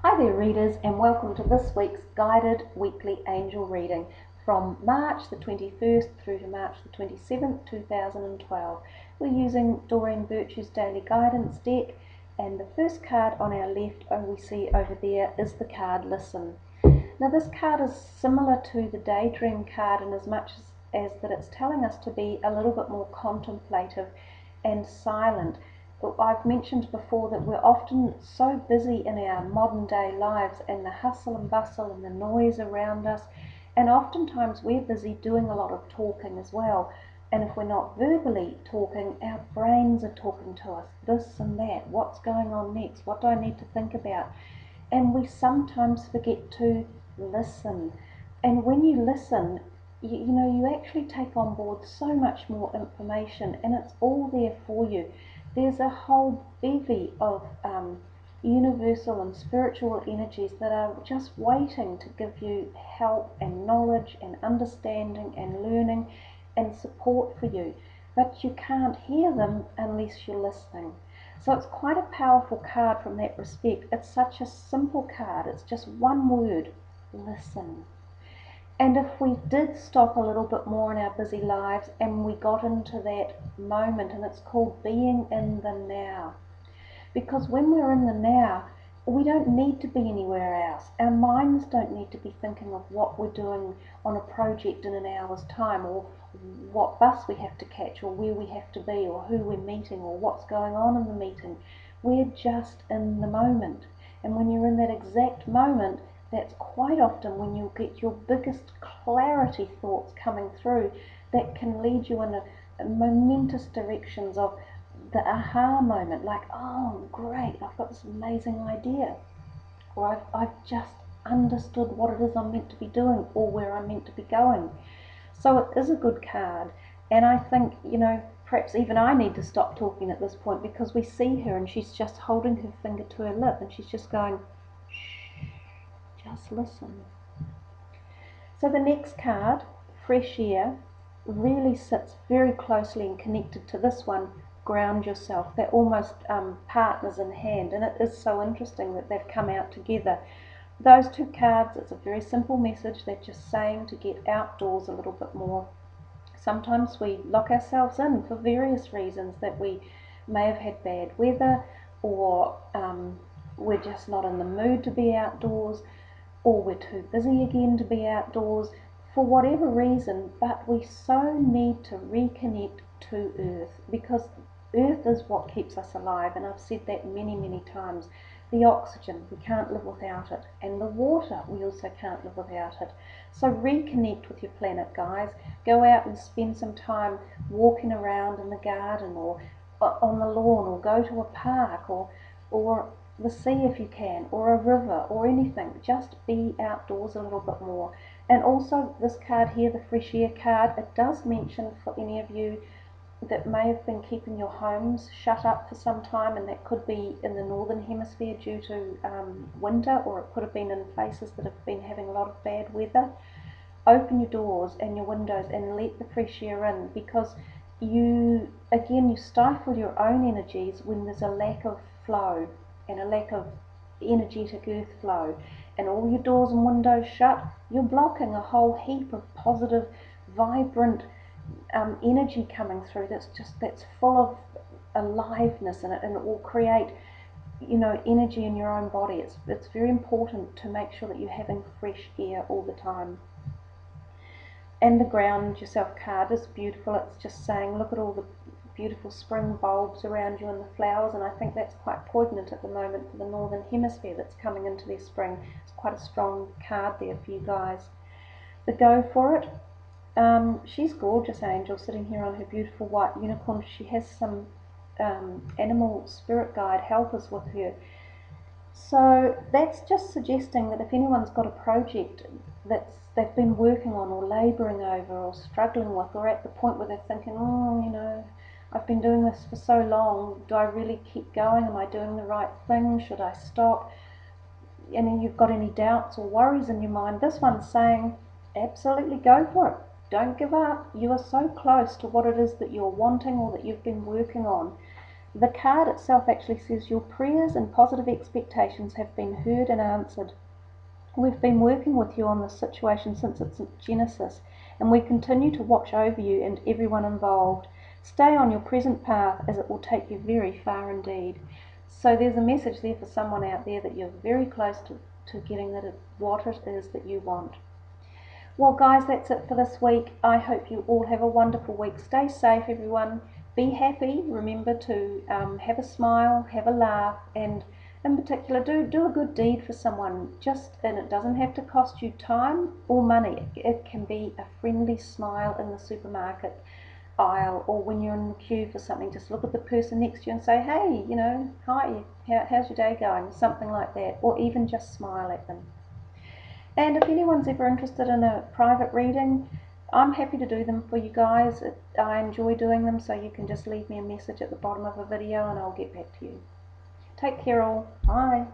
Hi there readers, and welcome to this week's guided weekly angel reading from March the 21st through to March the 27th, 2012. We're using Doreen Virtue's Daily Guidance deck, and the first card on our left, we see over there, is the card Listen. Now this card is similar to the Daydream card in as much as that it's telling us to be a little bit more contemplative and silent. I've mentioned before that we're often so busy in our modern day lives and the hustle and bustle and the noise around us, and oftentimes we're busy doing a lot of talking as well. And if we're not verbally talking, our brains are talking to us, this and that, what's going on next, what do I need to think about? And we sometimes forget to listen. And when you listen, you actually take on board so much more information, and it's all there for you. There's a whole bevy of universal and spiritual energies that are just waiting to give you help and knowledge and understanding and learning and support for you. But you can't hear them unless you're listening. So it's quite a powerful card from that respect. It's such a simple card. It's just one word: listen. And if we did stop a little bit more in our busy lives and we got into that moment, and it's called being in the now. Because when we're in the now, we don't need to be anywhere else. Our minds don't need to be thinking of what we're doing on a project in an hour's time, or what bus we have to catch, or where we have to be, or who we're meeting, or what's going on in the meeting. We're just in the moment. And when you're in that exact moment, that's quite often when you'll get your biggest clarity thoughts coming through that can lead you in a momentous directions of the aha moment, like, oh great, I've got this amazing idea, or I've just understood what it is I'm meant to be doing, or where I'm meant to be going. So it is a good card, and I think, perhaps even I need to stop talking at this point, because we see her and she's just holding her finger to her lip and she's just going, just listen. So the next card, Fresh Air, really sits very closely and connected to this one, Ground Yourself. They're almost partners in hand, and it is so interesting that they've come out together. Those two cards, it's a very simple message. They're just saying to get outdoors a little bit more. Sometimes we lock ourselves in for various reasons, that we may have had bad weather, or we're just not in the mood to be outdoors, or we're too busy again to be outdoors, for whatever reason. But we so need to reconnect to Earth, because Earth is what keeps us alive, and I've said that many times. The oxygen, we can't live without it, and the water, we also can't live without it. So reconnect with your planet, guys. Go out and spend some time walking around in the garden, or on the lawn, or go to a park, or the sea if you can, or a river, or anything. Just be outdoors a little bit more. And also this card here, the Fresh Air card, it does mention for any of you that may have been keeping your homes shut up for some time, and that could be in the northern hemisphere due to winter, or it could have been in places that have been having a lot of bad weather. Open your doors and your windows and let the fresh air in, because you stifle your own energies when there's a lack of flow and a lack of energetic earth flow, and all your doors and windows shut. You're blocking a whole heap of positive, vibrant energy coming through, that's full of aliveness in it, and it will create energy in your own body. It's very important to make sure that you're having fresh air all the time. And the Ground Yourself card is beautiful. It's just saying, look at all the beautiful spring bulbs around you and the flowers, and I think that's quite poignant at the moment for the northern hemisphere that's coming into their spring. It's quite a strong card there for you guys. The Go For It, she's gorgeous angel sitting here on her beautiful white unicorn. She has some animal spirit guide helpers with her. So that's just suggesting that if anyone's got a project that they've been working on, or labouring over, or struggling with, or at the point where they're thinking, I've been doing this for so long, do I really keep going? Am I doing the right thing? Should I stop? And you've got any doubts or worries in your mind, this one's saying, absolutely go for it. Don't give up. You are so close to what it is that you're wanting, or that you've been working on. The card itself actually says your prayers and positive expectations have been heard and answered. We've been working with you on this situation since its genesis, and we continue to watch over you and everyone involved. Stay on your present path, as it will take you very far indeed. So there's a message there for someone out there that you're very close to getting what it is that you want. Well guys, that's it for this week. I hope you all have a wonderful week. Stay safe everyone. Be happy. Remember to have a smile, have a laugh, and in particular do a good deed for someone. And it doesn't have to cost you time or money. It can be a friendly smile in the supermarket aisle, or when you're in the queue for something. Just look at the person next to you and say, hey, hi, how's your day going? Something like that. Or even just smile at them. And if anyone's ever interested in a private reading, I'm happy to do them for you guys. I enjoy doing them, so you can just leave me a message at the bottom of a video and I'll get back to you. Take care all. Bye.